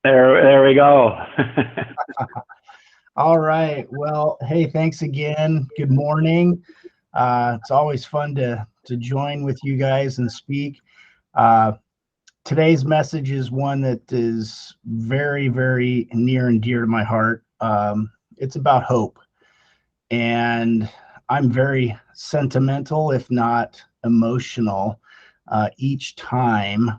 There we go. All right. Well, hey, thanks again. Good morning. It's always fun to join with you guys and speak. Uh, Today's message is one that is very, very near and dear to my heart. It's about hope, and I'm very sentimental, if not emotional, each time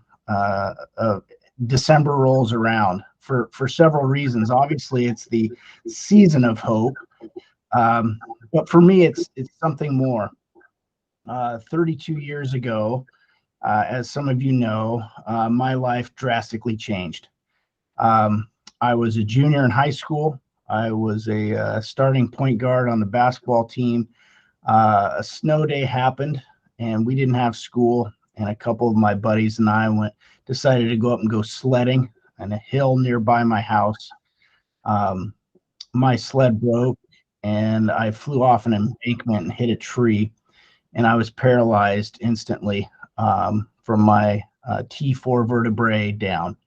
December rolls around for several reasons. Obviously, it's the season of hope, but for me, it's something more. 32 years ago, as some of you know, my life drastically changed. Um, I was a junior in high school. I was a starting point guard on the basketball team. A snow day happened, and we didn't have school. And a couple of my buddies and I decided to go up and go sledding on a hill nearby my house. Um, my sled broke, and I flew off an embankment and hit a tree, and I was paralyzed instantly from my T4 vertebrae down.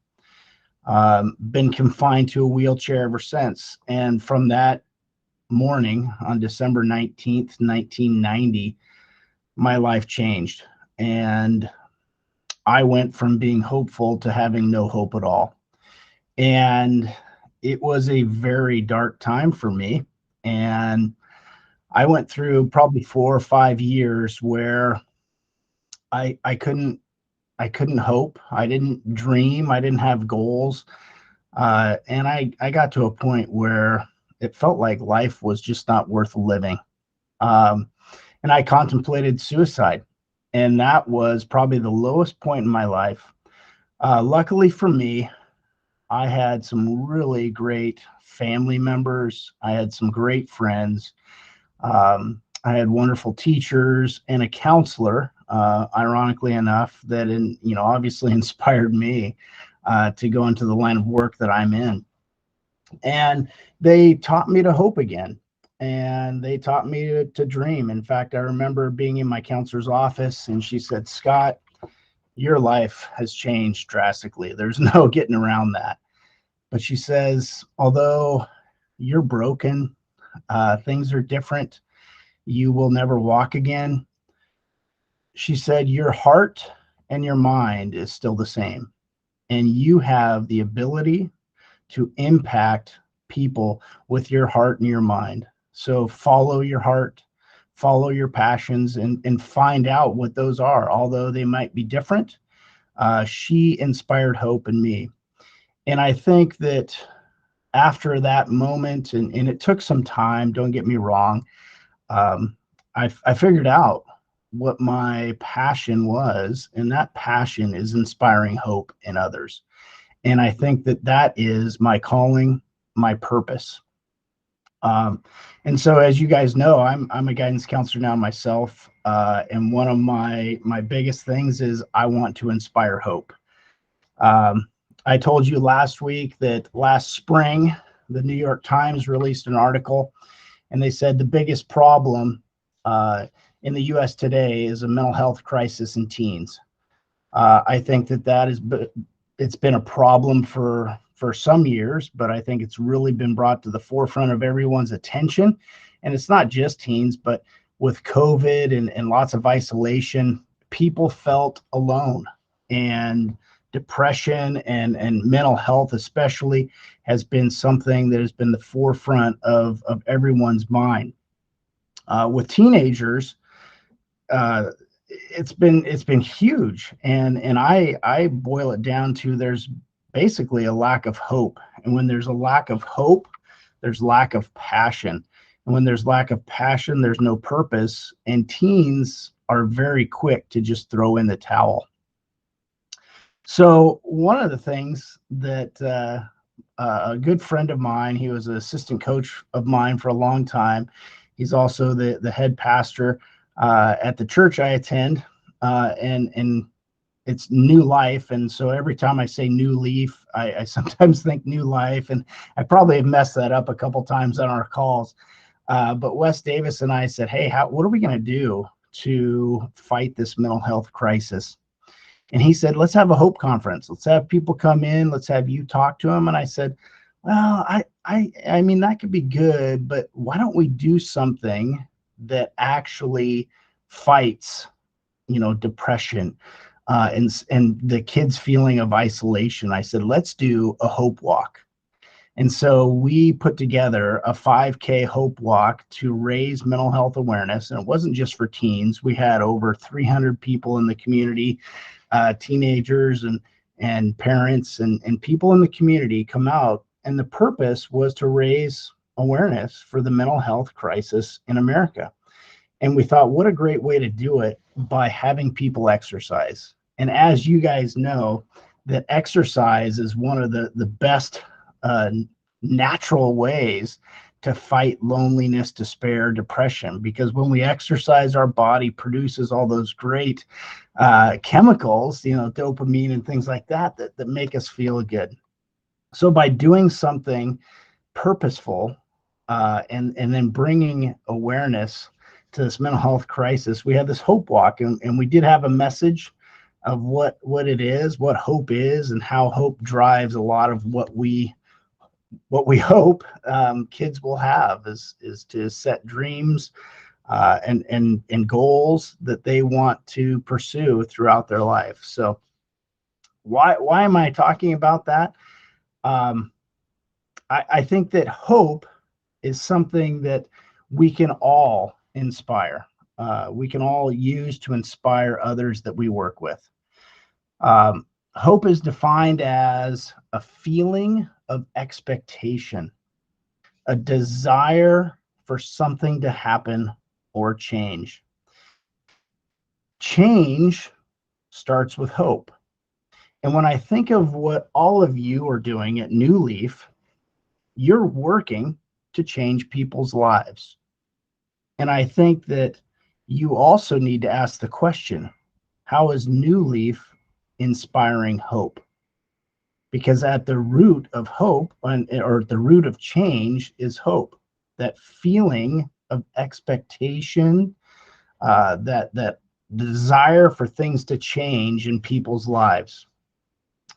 Been confined to a wheelchair ever since. And from that morning on December 19th, 1990, my life changed. And I went from being hopeful to having no hope at all. And it was a very dark time for me. And I went through probably 4 or 5 years where I couldn't hope. I didn't dream. I didn't have goals. And I got to a point where it felt like life was just not worth living. Um, and I contemplated suicide. And that was probably the lowest point in my life. Luckily for me, I had some really great family members. I had some great friends. I had wonderful teachers and a counselor, ironically enough, that obviously inspired me to go into the line of work that I'm in. And they taught me to hope again. And they taught me to dream. In fact, I remember being in my counselor's office, and she said, "Scott, your life has changed drastically. There's no getting around that." But she says, although you're broken, things are different, you will never walk again. She said, your heart and your mind is still the same, and you have the ability to impact people with your heart and your mind. So follow your heart, follow your passions, and find out what those are. Although they might be different, she inspired hope in me. And I think that after that moment, and it took some time, don't get me wrong, um, I figured out what my passion was, and that passion is inspiring hope in others. And I think that that is my calling, my purpose. Um, and so, as you guys know, I'm a guidance counselor now myself, and one of my biggest things is I want to inspire hope. Um, I told you last week that last spring, the New York Times released an article, and they said the biggest problem in the U.S. today is a mental health crisis in teens. I think that it's been a problem for some years, but I think it's really been brought to the forefront of everyone's attention. And it's not just teens, but with COVID and lots of isolation, people felt alone, and depression and mental health especially has been something that has been the forefront of everyone's mind. With teenagers, uh, it's been huge, and I boil it down to there's basically a lack of hope, and when there's a lack of hope, there's lack of passion, and when there's lack of passion, there's no purpose, and teens are very quick to just throw in the towel. So one of the things that a good friend of mine, he was an assistant coach of mine for a long time. He's also the head pastor at the church I attend, and it's New Life. And so every time I say New Leaf, I sometimes think New Life, and I probably have messed that up a couple times on our calls. But Wes Davis and I said, "Hey, what are we going to do to fight this mental health crisis?" And he said, let's have a hope conference. Let's have people come in. Let's have you talk to them. And I said, well, I mean, that could be good, but why don't we do something that actually fights, depression, and the kids' feeling of isolation? I said, let's do a hope walk. And so we put together a 5K hope walk to raise mental health awareness. And it wasn't just for teens. We had over 300 people in the community, teenagers and parents and people in the community come out. And the purpose was to raise awareness for the mental health crisis in America. And we thought, what a great way to do it by having people exercise. And as you guys know, that exercise is one of the best natural ways to fight loneliness, despair, depression, because when we exercise, our body produces all those great chemicals, dopamine and things like that make us feel good. So by doing something purposeful, and then bringing awareness to this mental health crisis, we had this hope walk, and we did have a message of what it is, what hope is, and how hope drives a lot of what we hope kids will have is to set dreams and goals that they want to pursue throughout their life. So why am I talking about that? I think that hope is something that we can all inspire. We can all use to inspire others that we work with. Hope is defined as a feeling of expectation, a desire for something to happen or change. Change starts with hope. And when I think of what all of you are doing at New Leaf, you're working to change people's lives. And I think that you also need to ask the question, how is New Leaf inspiring hope? Because at the root of hope, or the root of change, is hope. That feeling of expectation, that desire for things to change in people's lives.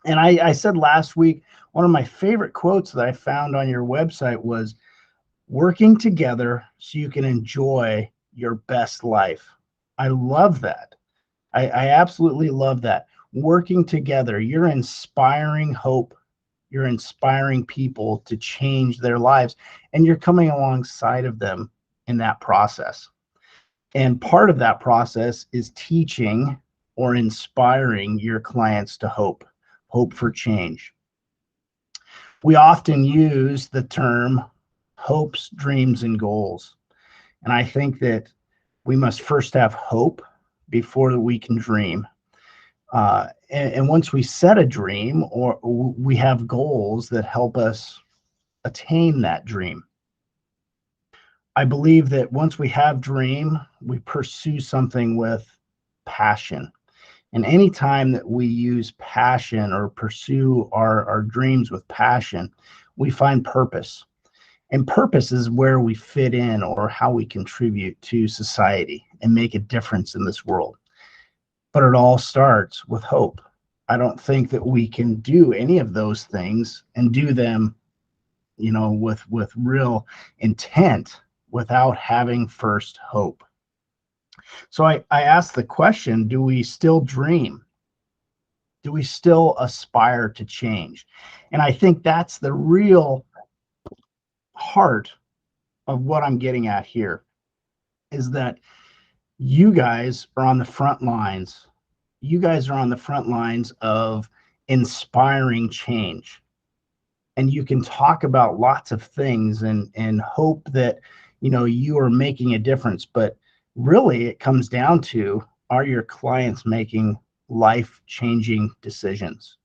And I said last week, one of my favorite quotes that I found on your website was, working together so you can enjoy your best life. I love that. I absolutely love that. Working together, you're inspiring hope. You're inspiring people to change their lives, and you're coming alongside of them in that process. And part of that process is teaching or inspiring your clients to hope for change. We often use the term hopes, dreams, and goals. And I think that we must first have hope before we can dream. And once we set a dream, or we have goals that help us attain that dream. I believe that once we have dream, we pursue something with passion. And anytime that we use passion or pursue our dreams with passion, we find purpose. And purpose is where we fit in, or how we contribute to society and make a difference in this world. But it all starts with hope. I don't think that we can do any of those things and do them, with real intent without having first hope. So I asked the question, do we still dream? Do we still aspire to change? And I think that's the real heart of what I'm getting at here, is that you guys are on the front lines. You guys are on the front lines of inspiring change. And you can talk about lots of things and hope that, you are making a difference. But really, it comes down to, are your clients making life-changing decisions?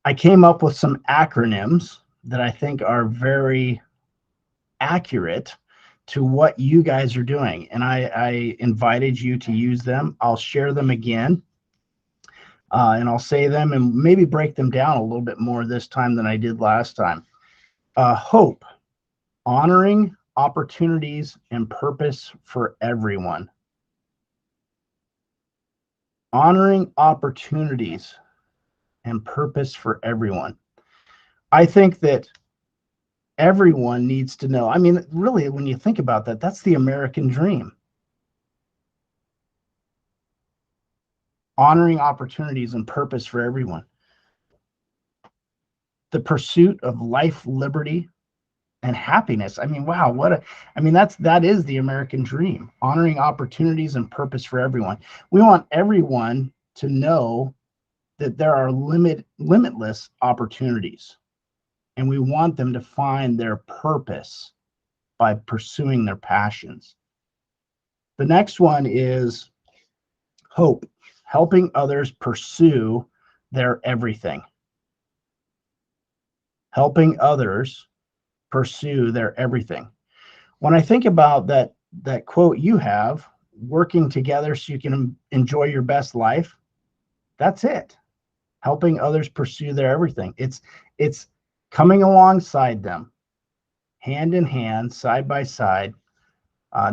I came up with some acronyms that I think are very accurate to what you guys are doing. And I invited you to use them. I'll share them again, and I'll say them and maybe break them down a little bit more this time than I did last time. Hope, honoring opportunities and purpose for everyone. Honoring opportunities and purpose for everyone. I think that everyone needs to know. I mean, really, when you think about that, that's the American dream. Honoring opportunities and purpose for everyone. The pursuit of life, liberty, and happiness. I mean, wow, I mean, that is the American dream. Honoring opportunities and purpose for everyone. We want everyone to know that there are limitless opportunities, and we want them to find their purpose by pursuing their passions. The next one is hope, helping others pursue their everything. Helping others pursue their everything. When I think about that quote you have, working together so you can enjoy your best life, that's it. Helping others pursue their everything. It's coming alongside them, hand in hand, side by side,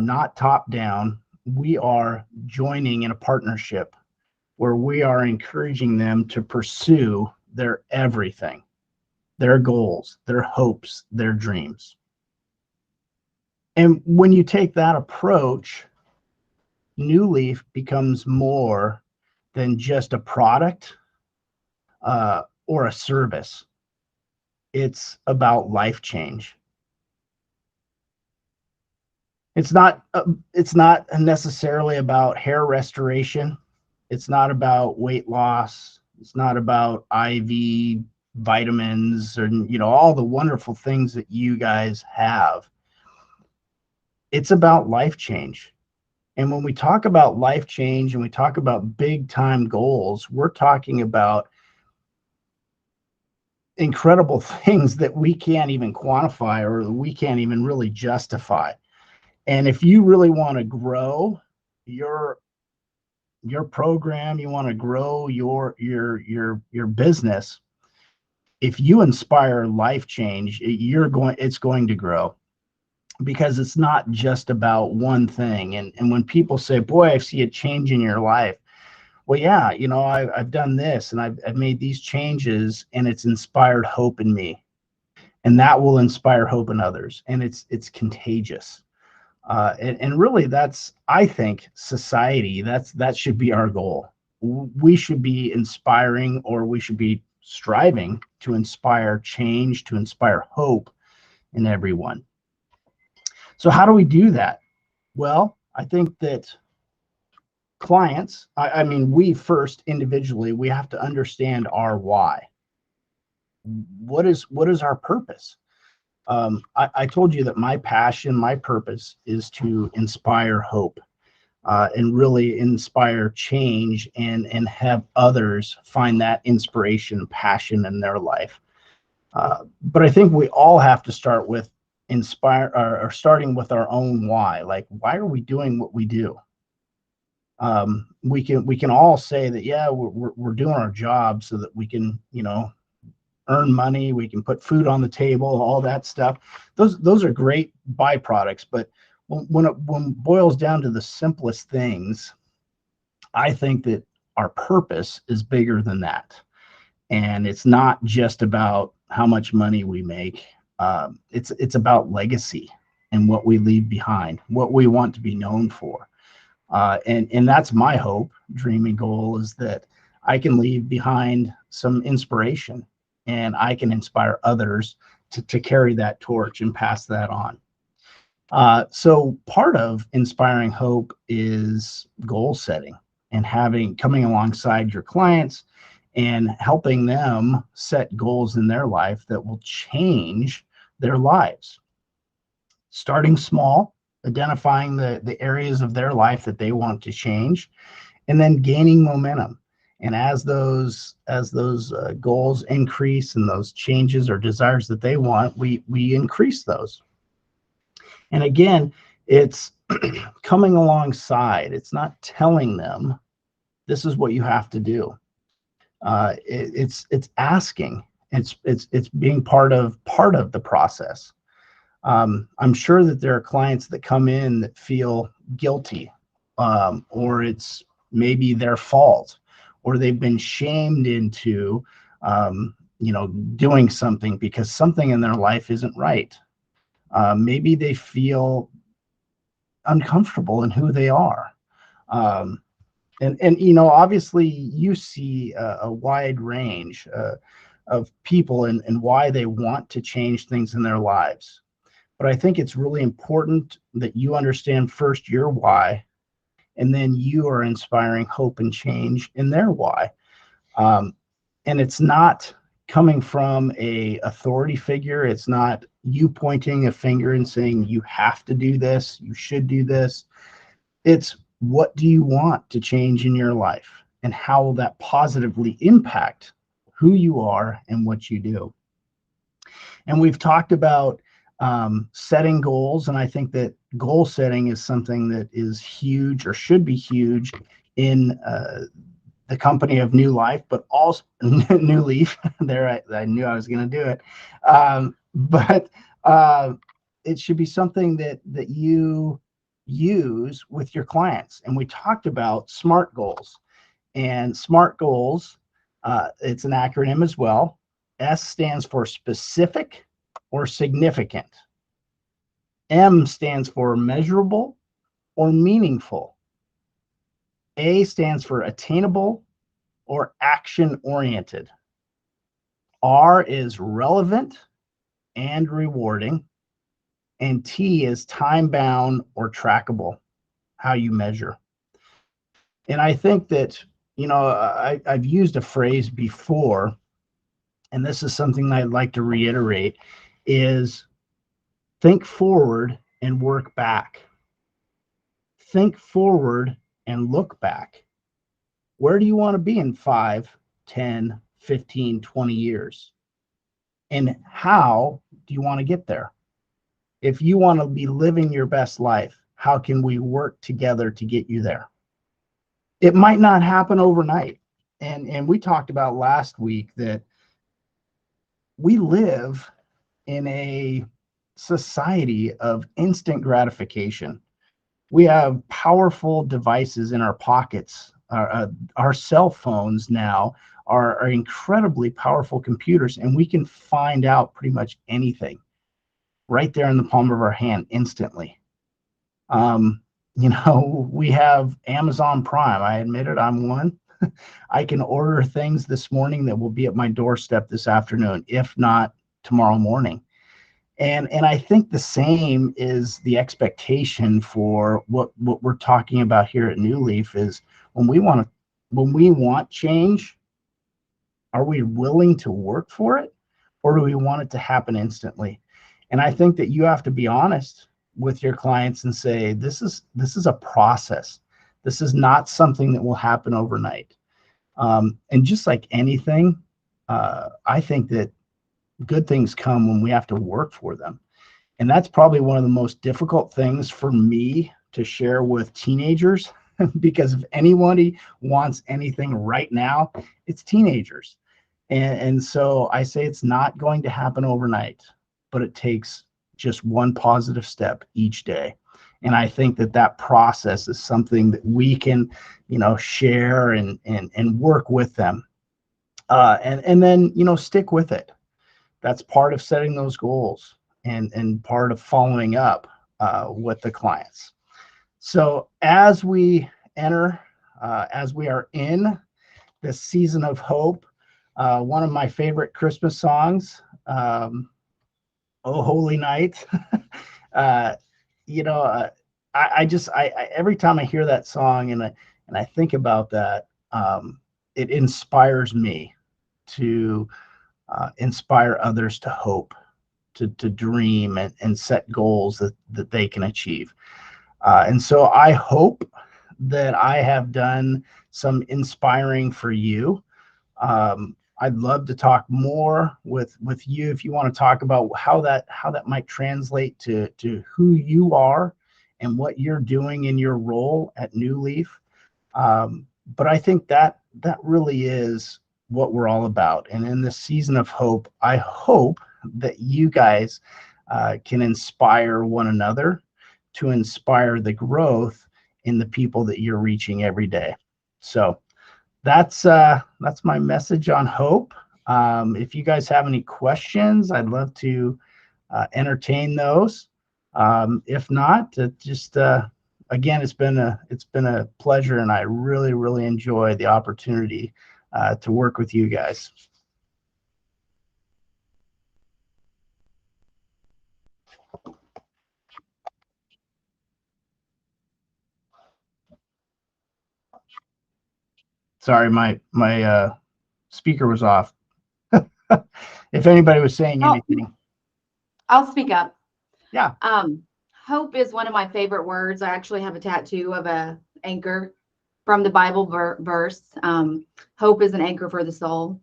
not top down. We are joining in a partnership where we are encouraging them to pursue their everything, their goals, their hopes, their dreams. And when you take that approach, New Leaf becomes more than just a product or a service. It's about life change. It's not necessarily about hair restoration. It's not about weight loss. It's not about IV vitamins or all the wonderful things that you guys have. It's about life change. And when we talk about life change and we talk about big time goals, we're talking about incredible things that we can't even quantify or we can't even really justify. And if you really want to grow your program, you want to grow your business, if you inspire life change, it's going to grow, because it's not just about one thing. And when people say, boy, I see a change in your life, well, yeah, I've done this and I've made these changes, and it's inspired hope in me, and that will inspire hope in others, and it's contagious. And really, that's, I think, society. That should be our goal. We should be inspiring, or we should be striving to inspire change, to inspire hope in everyone. So how do we do that? Well, I think that clients, I mean, we first individually, we have to understand our why. What is our purpose? I told you that my passion, my purpose is to inspire hope, and really inspire change, and have others find that inspiration and passion in their life. But I think we all have to start with or starting with our own why. Like, why are we doing what we do? We can all say that, yeah, we're doing our job so that we can earn money, we can put food on the table, all that stuff. Those are great byproducts, but when it boils down to the simplest things, I think that our purpose is bigger than that. And it's not just about how much money we make. It's about legacy and what we leave behind, what we want to be known for. And that's my hope, dream, and goal, is that I can leave behind some inspiration, and I can inspire others to carry that torch and pass that on. So part of inspiring hope is goal setting, and coming alongside your clients and helping them set goals in their life that will change their lives. Starting small, identifying the areas of their life that they want to change, and then gaining momentum. And as those goals increase, and those changes or desires that they want, we increase those. And again, it's coming alongside. It's not telling them this is what you have to do. It's asking. It's being part of the process. I'm sure that there are clients that come in that feel guilty, or it's maybe their fault, or they've been shamed into doing something because something in their life isn't right. Maybe they feel uncomfortable in who they are. Um, and obviously you see a wide range of people and why they want to change things in their lives. But I think it's really important that you understand first your why, and then you are inspiring hope and change in their why. Um, and it's not coming from a authority figure. It's not you pointing a finger and saying you have to do this, you should do this. It's what do you want to change in your life, and how will that positively impact who you are and what you do. And we've talked about setting goals, and I think that goal setting is something that is huge, or should be huge, in the company of New Life, but also New Leaf. There, I knew I was going to do it, but it should be something that you use with your clients. And we talked about SMART goals, and SMART goals, it's an acronym as well. S stands for specific or significant. M stands for measurable or meaningful. A stands for attainable or action oriented. R is relevant and rewarding. And T is time bound or trackable, how you measure. And I think that, I've used a phrase before, and this is something I'd like to reiterate, is think forward and work back. Think forward and look back. Where do you want to be in 5, 10, 15, 20 years? And how do you want to get there? If you want to be living your best life, how can we work together to get you there? It might not happen overnight. And we talked about last week that we live in a society of instant gratification. We have powerful devices in our pockets. Our cell phones now are incredibly powerful computers, and we can find out pretty much anything right there in the palm of our hand instantly. We have Amazon Prime. I admit it, I'm one. I can order things this morning that will be at my doorstep this afternoon, if not tomorrow morning. And I think the same is the expectation for what we're talking about here at New Leaf is when we want change, are we willing to work for it, or do we want it to happen instantly? And I think that you have to be honest with your clients and say, this is a process. This is not something that will happen overnight. And just like anything, I think that good things come when we have to work for them. And that's probably one of the most difficult things for me to share with teenagers, because if anybody wants anything right now, it's teenagers. And so I say it's not going to happen overnight, but it takes just one positive step each day. And I think that process is something that we can, share and work with them. And then, stick with it. That's part of setting those goals and part of following up with the clients. So as we are in the season of hope, one of my favorite Christmas songs, "Oh Holy Night," I every time I hear that song and I think about that, it inspires me to inspire others to hope, to dream and set goals that they can achieve. And so I hope that I have done some inspiring for you. I'd love to talk more with you if you want to talk about how that might translate to who you are and what you're doing in your role at New Leaf. But I think that really is what we're all about. And in this season of hope, I hope that you guys can inspire one another to inspire the growth in the people that you're reaching every day. So that's my message on hope. If you guys have any questions, I'd love to entertain those. If not, just again, it's been a pleasure, and I really enjoy the opportunity to work with you guys. Sorry, my speaker was off. If anybody was saying anything. I'll speak up. Yeah. Hope is one of my favorite words. I actually have a tattoo of a anchor from the Bible verse. Hope is an anchor for the soul.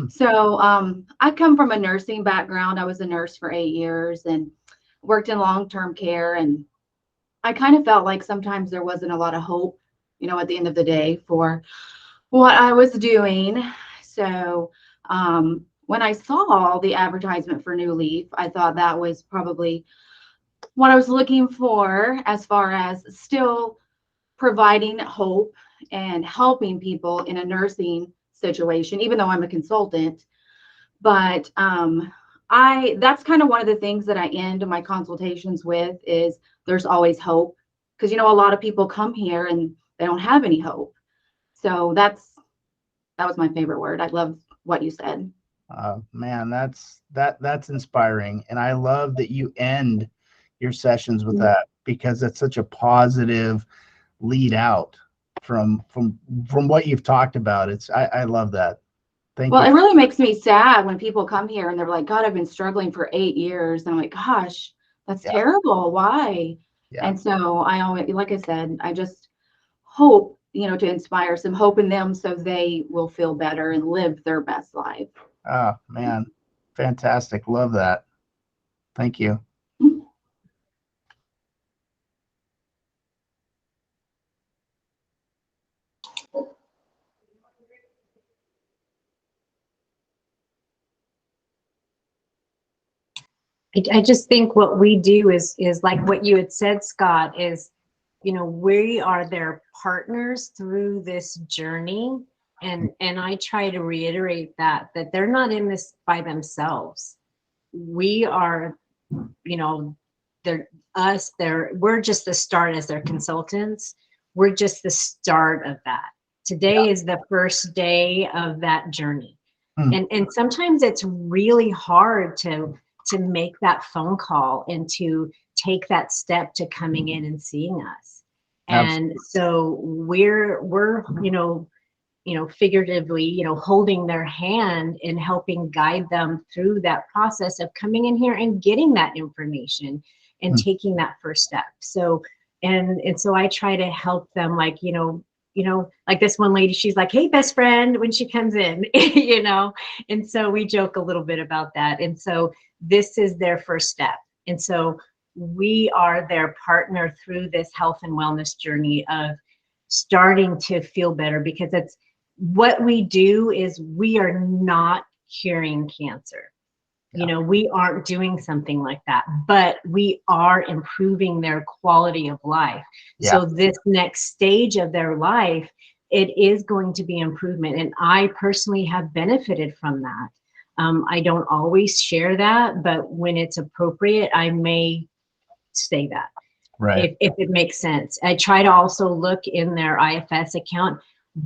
So I come from a nursing background. I was a nurse for 8 years and worked in long-term care. And I kind of felt like sometimes there wasn't a lot of hope, at the end of the day for what I was doing. So when I saw the advertisement for New Leaf, I thought that was probably what I was looking for, as far as still providing hope and helping people in a nursing situation, even though I'm a consultant. But that's kind of one of the things that I end my consultations with is there's always hope, because a lot of people come here and they don't have any hope. So that was my favorite word. I love what you said. Man, that's inspiring, and I love that you end your sessions with that, because it's such a positive lead out from what you've talked about. I love that. Thank you. Well, it really makes me sad when people come here and they're like, God, I've been struggling for 8 years. And I'm like, gosh, that's terrible. Why? Yeah. And so I always, like I said, I just hope, to inspire some hope in them so they will feel better and live their best life. Oh, man. Fantastic. Love that. Thank you. I just think what we do is like what you had said, Scott, is, we are their partners through this journey. And I try to reiterate that they're not in this by themselves. We are, we're just the start as their consultants. We're just the start of that. Today is the first day of that journey. And sometimes it's really hard to make that phone call and to take that step to coming in and seeing us. And so we're figuratively, holding their hand and helping guide them through that process of coming in here and getting that information and taking that first step. So, and so I try to help them, like, like this one lady, she's like, hey, best friend, when she comes in, and so we joke a little bit about that. And so this is their first step. And so we are their partner through this health and wellness journey of starting to feel better, because it's what we do is we are not curing cancer. We aren't doing something like that, but we are improving their quality of life. So this next stage of their life, it is going to be improvement. And I personally have benefited from that. I don't always share that, but when it's appropriate, I may say that. Right. If it makes sense. I try to also look in their IFS account.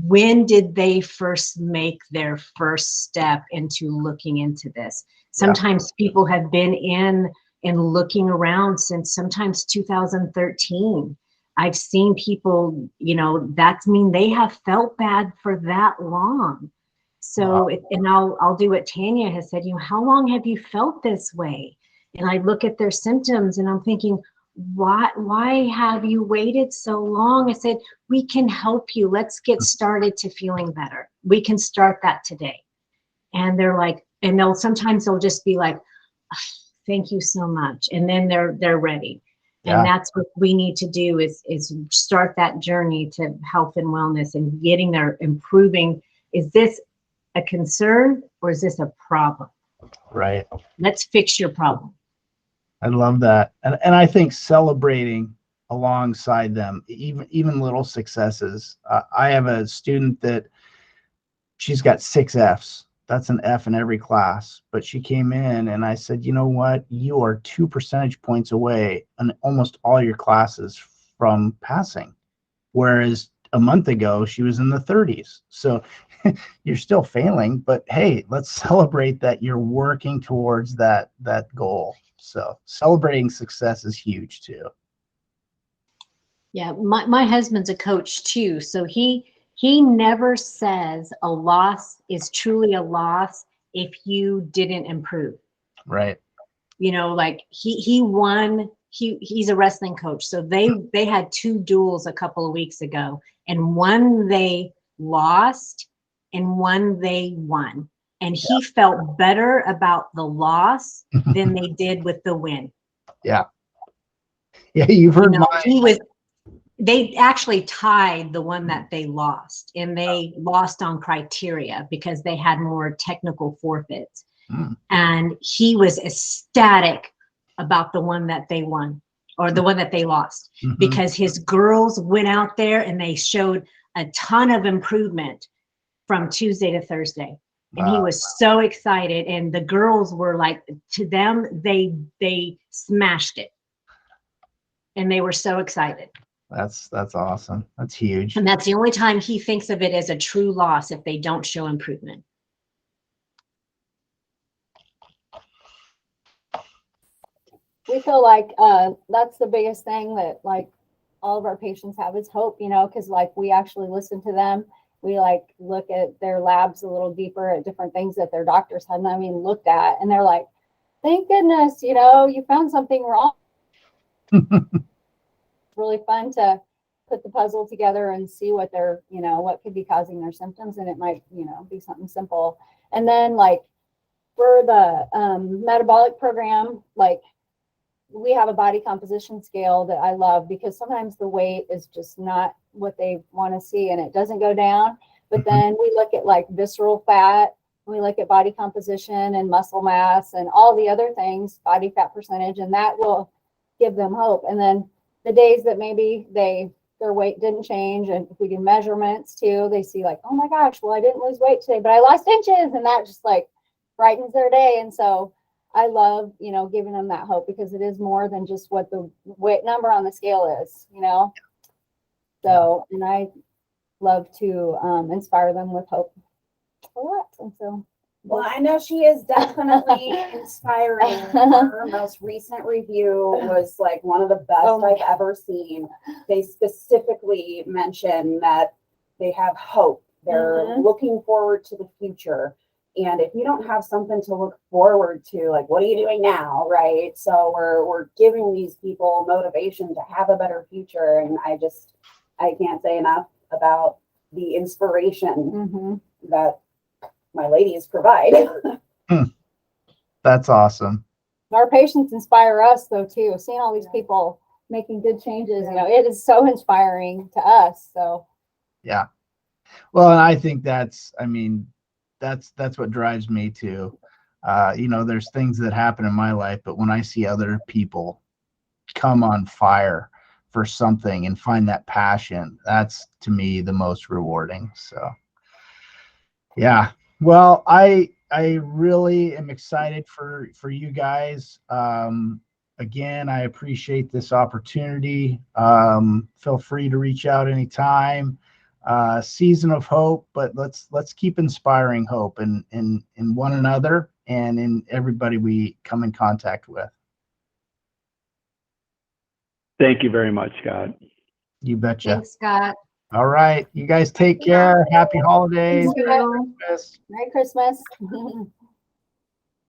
When did they first make their first step into looking into this? Sometimes people have been in and looking around since sometimes 2013. I've seen people, that's mean they have felt bad for that long. So, and I'll do what Tanya has said, how long have you felt this way? And I look at their symptoms and I'm thinking, why have you waited so long? I said, we can help you. Let's get started to feeling better. We can start that today. And they're like, and sometimes they'll just be like, thank you so much. And then they're ready. And that's what we need to do is start that journey to health and wellness and getting there, improving. Is this a concern or is this a problem? Right. Let's fix your problem. I love that. And I think celebrating alongside them, even little successes. I have a student that she's got 6 Fs. That's an F in every class. But she came in and I said, you know what? You are 2 percentage points away in almost all your classes from passing. Whereas a month ago, she was in the 30s. So you're still failing, but hey, let's celebrate that you're working towards that goal. So celebrating success is huge too. Yeah, my husband's a coach too, so he never says a loss is truly a loss if you didn't improve. Right. You know, like he won. He's a wrestling coach, so they had 2 duels a couple of weeks ago, and one they lost and one they won, and he felt better about the loss than they did with the win. Yeah, you've heard They actually tied the one that they lost, and they lost on criteria because they had more technical forfeits. And he was ecstatic about the one that they won, or the one that they lost, because his girls went out there and they showed a ton of improvement from Tuesday to Thursday. And he was so excited, and the girls were like, to them, they smashed it, and they were so excited. That's awesome. That's huge. And that's the only time he thinks of it as a true loss, if they don't show improvement. We feel like that's the biggest thing that like all of our patients have is hope, you know, because like we actually listen to them. We like look at their labs a little deeper at different things that their doctors hadn't, looked at, and they're like, thank goodness, you know, you found something wrong. Really fun to put the puzzle together and see what they're, you know, what could be causing their symptoms, and it might, you know, be something simple. And then like for the metabolic program, like we have a body composition scale that I love, because sometimes the weight is just not what they want to see and it doesn't go down. But then we look at like visceral fat, we look at body composition and muscle mass and all the other things, body fat percentage, and that will give them hope. And then the days that maybe their weight didn't change, and if we do measurements too, they see like, oh my gosh, well, I didn't lose weight today, but I lost inches, and that just like brightens their day. And so I love, you know, giving them that hope, because it is more than just what the weight number on the scale is, you know. So, and I love to inspire them with hope a lot. And so, well, I know she is definitely inspiring. Her most recent review was like one of the best I've ever seen. They specifically mention that they have hope. They're looking forward to the future. And if you don't have something to look forward to, like, what are you doing now, right? So we're giving these people motivation to have a better future. And I can't say enough about the inspiration that my ladies provide. That's awesome. Our patients inspire us though too. Seeing all these people making good changes, you know, it is so inspiring to us. So yeah. Well, and I think that's what drives me too. You know, there's things that happen in my life, but when I see other people come on fire for something and find that passion, that's to me the most rewarding. So yeah. Well, I really am excited for you guys. Again, I appreciate this opportunity. Feel free to reach out anytime. Season of hope, but let's keep inspiring hope in one another and in everybody we come in contact with. Thank you very much, Scott. You betcha. Thanks, Scott. All right. You guys take care. Happy holidays. Merry Christmas.